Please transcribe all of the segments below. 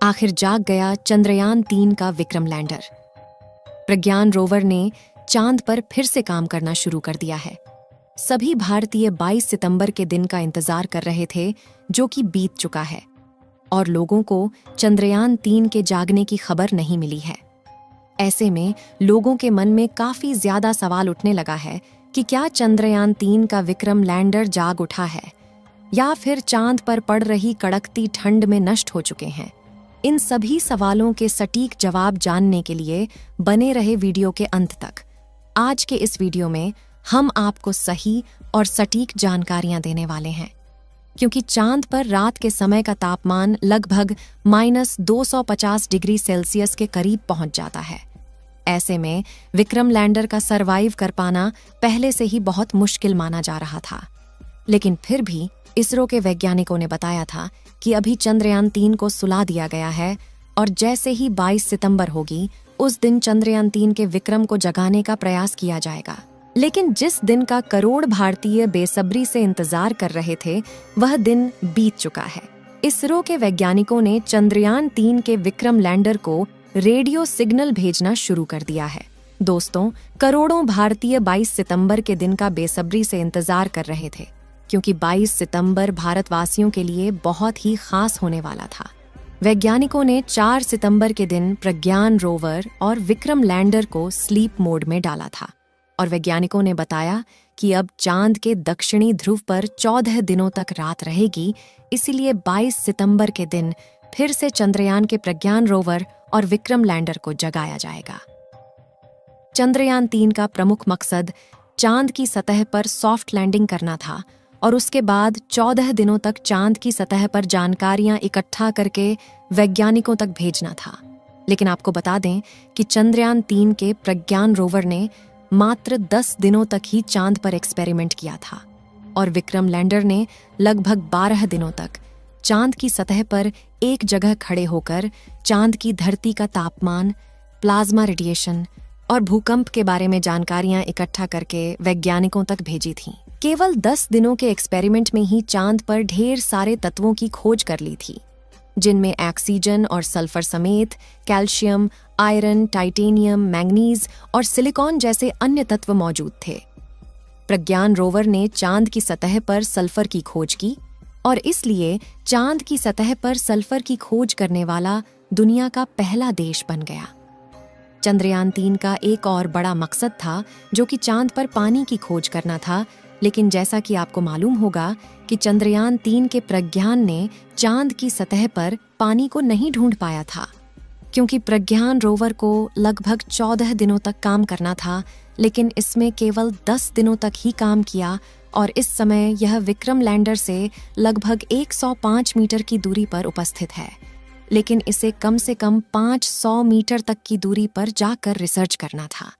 आखिर जाग गया चंद्रयान-3 का विक्रम लैंडर। प्रज्ञान रोवर ने चांद पर फिर से काम करना शुरू कर दिया है। सभी भारतीय 22 सितंबर के दिन का इंतजार कर रहे थे, जो कि बीत चुका है, और लोगों को चंद्रयान-3 के जागने की खबर नहीं मिली है। ऐसे में लोगों के मन में काफी ज्यादा सवाल उठने लगा है कि क्या चंद्रयान-3 का विक्रम लैंडर जाग उठा है या फिर चांद पर पड़ रही कड़कती ठंड में नष्ट हो चुके हैं। इन सभी सवालों के सटीक जवाब जानने के लिए बने रहे वीडियो के अंत तक। आज के इस वीडियो में हम आपको सही और सटीक जानकारियां देने वाले हैं, क्योंकि चांद पर रात के समय का तापमान लगभग -250 डिग्री सेल्सियस के करीब पहुंच जाता है। ऐसे में विक्रम लैंडर का सरवाइव कर पाना पहले से ही बहुत मुश्किल माना जा रहा था, लेकिन फिर भी इसरो के वैज्ञानिकों ने बताया था कि अभी चंद्रयान-3 को सुला दिया गया है और जैसे ही 22 सितंबर होगी, उस दिन चंद्रयान-3 के विक्रम को जगाने का प्रयास किया जाएगा। लेकिन जिस दिन का करोड़ भारतीय बेसब्री से इंतजार कर रहे थे, वह दिन बीत चुका है। इसरो के वैज्ञानिकों ने चंद्रयान-3 के विक्रम लैंडर को रेडियो सिग्नल भेजना शुरू कर दिया है। दोस्तों, करोड़ों भारतीय 22 सितंबर के दिन का बेसब्री से इंतजार कर रहे थे, क्योंकि 22 सितंबर भारतवासियों के लिए बहुत ही खास होने वाला था। वैज्ञानिकों ने 4 सितंबर के दिन प्रज्ञान रोवर और विक्रम लैंडर को स्लीप मोड में डाला था, और वैज्ञानिकों ने बताया कि अब चांद के दक्षिणी ध्रुव पर 14 दिनों तक रात रहेगी, इसीलिए 22 सितंबर के दिन फिर से चंद्रयान के प्रज्ञान रोवर और विक्रम लैंडर को जगाया जाएगा। चंद्रयान-3 का प्रमुख मकसद चांद की सतह पर सॉफ्ट लैंडिंग करना था और उसके बाद 14 दिनों तक चांद की सतह पर जानकारियां इकट्ठा करके वैज्ञानिकों तक भेजना था। लेकिन आपको बता दें कि चंद्रयान-3 के प्रज्ञान रोवर ने मात्र 10 दिनों तक ही चांद पर एक्सपेरिमेंट किया था, और विक्रम लैंडर ने लगभग 12 दिनों तक चांद की सतह पर एक जगह खड़े होकर चांद की धरती का तापमान, प्लाज्मा रेडिएशन और भूकंप के बारे में जानकारियां इकट्ठा करके वैज्ञानिकों तक भेजी थीं। केवल 10 दिनों के एक्सपेरिमेंट में ही चांद पर ढेर सारे तत्वों की खोज कर ली थी, जिनमें ऑक्सीजन और सल्फर समेत कैल्शियम, आयरन, टाइटेनियम, मैंगनीज और सिलिकॉन जैसे अन्य तत्व मौजूद थे। प्रज्ञान रोवर ने चांद की सतह पर सल्फर की खोज की, और इसलिए चांद की सतह पर सल्फर की खोज करने वाला दुनिया का पहला देश बन गया। चंद्रयान-3 का एक और बड़ा मकसद था, जो कि चांद पर पानी की खोज करना था, लेकिन जैसा कि आपको मालूम होगा कि चंद्रयान-3 के प्रज्ञान ने चांद की सतह पर पानी को नहीं ढूंढ पाया था, क्योंकि प्रज्ञान रोवर को लगभग 14 दिनों तक काम करना था, लेकिन इसमें केवल 10 दिनों तक ही काम किया, और इस समय यह विक्रम लैंडर से लगभग 105 मीटर की दूरी पर उपस्थित है, लेकिन इसे कम से कम 500 मीटर तक की दूरी पर जाकर रिसर्च करना था।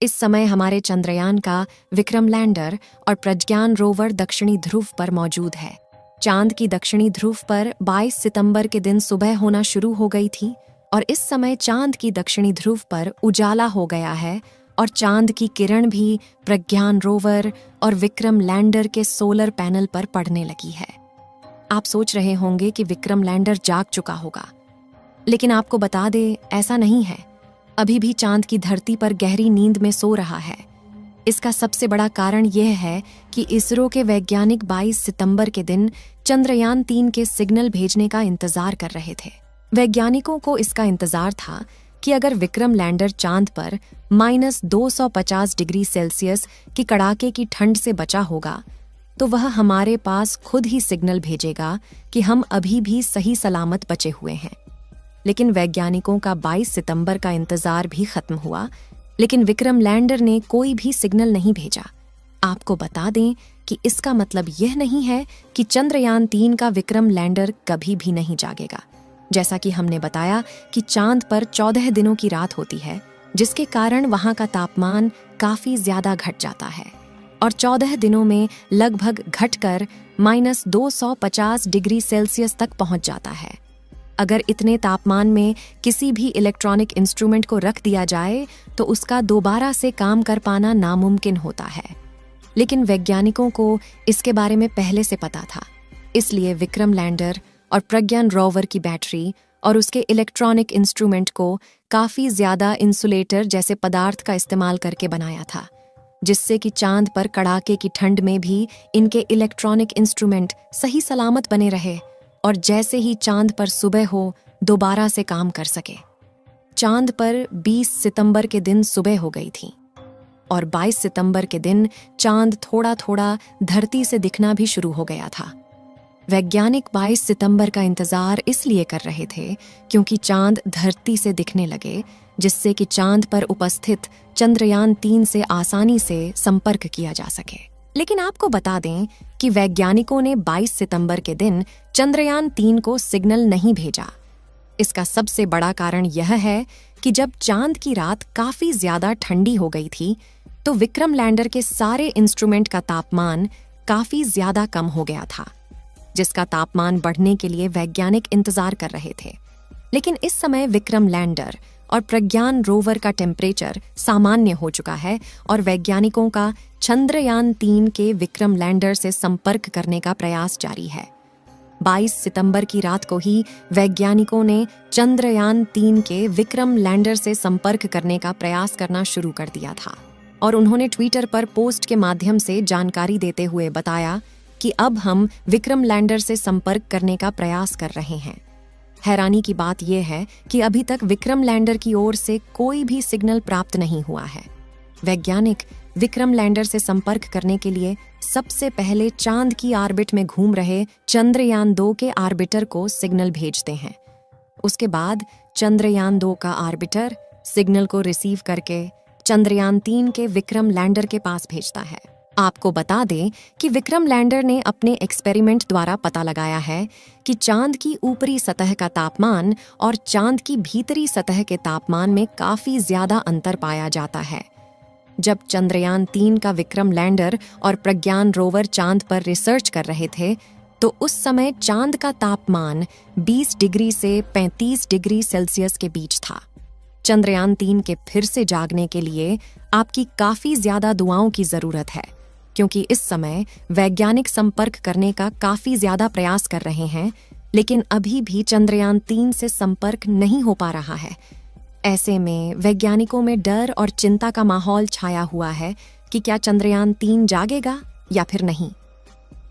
इस समय हमारे चंद्रयान का विक्रम लैंडर और प्रज्ञान रोवर दक्षिणी ध्रुव पर मौजूद है। चांद की दक्षिणी ध्रुव पर 22 सितंबर के दिन सुबह होना शुरू हो गई थी, और इस समय चांद की दक्षिणी ध्रुव पर उजाला हो गया है, और चांद की किरण भी प्रज्ञान रोवर और विक्रम लैंडर के सोलर पैनल पर पड़ने लगी है। आप सोच रहे होंगे कि विक्रम लैंडर जाग चुका होगा, लेकिन आपको बता दें, ऐसा नहीं है। अभी भी चांद की धरती पर गहरी नींद में सो रहा है। इसका सबसे बड़ा कारण यह है कि इसरो के वैज्ञानिक 22 सितंबर के दिन चंद्रयान-3 के सिग्नल भेजने का इंतजार कर रहे थे। वैज्ञानिकों को इसका इंतजार था कि अगर विक्रम लैंडर चांद पर -250 डिग्री सेल्सियस की कड़ाके की ठंड से बचा होगा, तो वह हमारे पास खुद ही सिग्नल भेजेगा कि हम अभी भी सही सलामत बचे हुए हैं। लेकिन वैज्ञानिकों का 22 सितंबर का इंतजार भी खत्म हुआ, लेकिन विक्रम लैंडर ने कोई भी सिग्नल नहीं भेजा। आपको बता दें कि इसका मतलब यह नहीं है कि चंद्रयान-3 का विक्रम लैंडर कभी भी नहीं जागेगा। जैसा कि हमने बताया कि चांद पर 14 दिनों की रात होती है, जिसके कारण वहां का तापमान काफी ज्यादा घट जाता है, और 14 दिनों में लगभग घटकर -250 डिग्री सेल्सियस तक पहुंच जाता है। अगर इतने तापमान में किसी भी इलेक्ट्रॉनिक इंस्ट्रूमेंट को रख दिया जाए, तो उसका दोबारा से काम कर पाना नामुमकिन होता है। लेकिन वैज्ञानिकों को इसके बारे में पहले से पता था, इसलिए विक्रम लैंडर और प्रज्ञान रोवर की बैटरी और उसके इलेक्ट्रॉनिक इंस्ट्रूमेंट को काफ़ी ज़्यादा इंसुलेटर जैसे पदार्थ का इस्तेमाल करके बनाया था, जिससे कि चांद पर कड़ाके की ठंड में भी इनके इलेक्ट्रॉनिक इंस्ट्रूमेंट सही सलामत बने रहे और जैसे ही चांद पर सुबह हो दोबारा से काम कर सके। चांद पर 20 सितंबर के दिन सुबह हो गई थी और 22 सितंबर के दिन चांद थोड़ा थोड़ा धरती से दिखना भी शुरू हो गया था। वैज्ञानिक 22 सितंबर का इंतजार इसलिए कर रहे थे क्योंकि चांद धरती से दिखने लगे, जिससे कि चांद पर उपस्थित चंद्रयान 3 से आसानी से संपर्क किया जा सके। लेकिन आपको बता दें कि वैज्ञानिकों ने 22 सितंबर के दिन चंद्रयान 3 को सिग्नल नहीं भेजा। इसका सबसे बड़ा कारण यह है कि जब चांद की रात काफी ज्यादा ठंडी हो गई थी तो विक्रम लैंडर के सारे इंस्ट्रूमेंट का तापमान काफी ज्यादा कम हो गया था, जिसका तापमान बढ़ने के लिए वैज्ञानिक इंतजार कर रहे थे। लेकिन इस समय विक्रम लैंडर और प्रज्ञान रोवर का टेम्परेचर सामान्य हो चुका है और वैज्ञानिकों का चंद्रयान 3 के विक्रम लैंडर से संपर्क करने का प्रयास जारी है। 22 सितंबर की रात को ही वैज्ञानिकों ने चंद्रयान 3 के विक्रम लैंडर से संपर्क करने का प्रयास करना शुरू कर दिया था और उन्होंने ट्विटर पर पोस्ट के माध्यम से जानकारी देते हुए बताया कि अब हम विक्रम लैंडर से संपर्क करने का प्रयास कर रहे हैं। हैरानी की बात यह है कि अभी तक विक्रम लैंडर की ओर से कोई भी सिग्नल प्राप्त नहीं हुआ है। वैज्ञानिक विक्रम लैंडर से संपर्क करने के लिए सबसे पहले चांद की ऑर्बिट में घूम रहे चंद्रयान 2 के ऑर्बिटर को सिग्नल भेजते हैं। उसके बाद चंद्रयान 2 का ऑर्बिटर सिग्नल को रिसीव करके चंद्रयान 3 के विक्रम लैंडर के पास भेजता है। आपको बता दें कि विक्रम लैंडर ने अपने एक्सपेरिमेंट द्वारा पता लगाया है कि चांद की ऊपरी सतह का तापमान और चांद की भीतरी सतह के तापमान में काफी ज्यादा अंतर पाया जाता है। जब चंद्रयान 3 का विक्रम लैंडर और प्रज्ञान रोवर चांद पर रिसर्च कर रहे थे तो उस समय चांद का तापमान 20 डिग्री से 35 डिग्री सेल्सियस के बीच था। चंद्रयान 3 के फिर से जागने के लिए आपकी काफी ज्यादा दुआओं की जरूरत है, क्योंकि इस समय वैज्ञानिक संपर्क करने का काफी ज्यादा प्रयास कर रहे हैं, लेकिन अभी भी चंद्रयान 3 से संपर्क नहीं हो पा रहा है। ऐसे में वैज्ञानिकों में डर और चिंता का माहौल छाया हुआ है कि क्या चंद्रयान 3 जागेगा या फिर नहीं।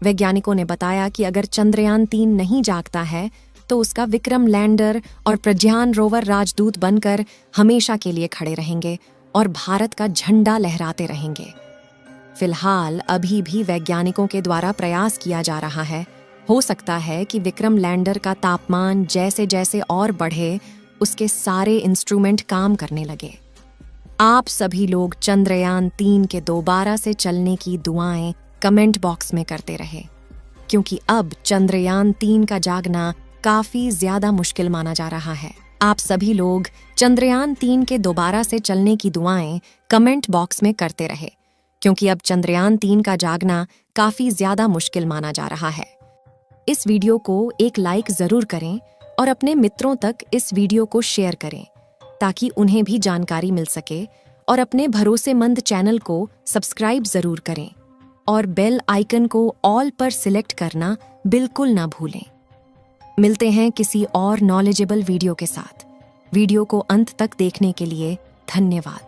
वैज्ञानिकों ने बताया कि अगर चंद्रयान 3 नहीं जागता है तो उसका विक्रम लैंडर और प्रज्ञान रोवर राजदूत बनकर हमेशा के लिए खड़े रहेंगे और भारत का झंडा लहराते रहेंगे। फिलहाल अभी भी वैज्ञानिकों के द्वारा प्रयास किया जा रहा है। हो सकता है कि विक्रम लैंडर का तापमान जैसे जैसे और बढ़े उसके सारे इंस्ट्रूमेंट काम करने लगे। आप सभी लोग चंद्रयान 3 के दोबारा से चलने की दुआएं कमेंट बॉक्स में करते रहे, क्योंकि अब चंद्रयान 3 का जागना काफी ज्यादा मुश्किल माना जा रहा है। आप सभी लोग चंद्रयान 3 के दोबारा से चलने की दुआएं कमेंट बॉक्स में करते रहे, क्योंकि अब चंद्रयान 3 का जागना काफी ज्यादा मुश्किल माना जा रहा है। इस वीडियो को एक लाइक जरूर करें और अपने मित्रों तक इस वीडियो को शेयर करें ताकि उन्हें भी जानकारी मिल सके, और अपने भरोसेमंद चैनल को सब्सक्राइब जरूर करें और बेल आइकन को ऑल पर सिलेक्ट करना बिल्कुल ना भूलें। मिलते हैं किसी और नॉलेजेबल वीडियो के साथ। वीडियो को अंत तक देखने के लिए धन्यवाद।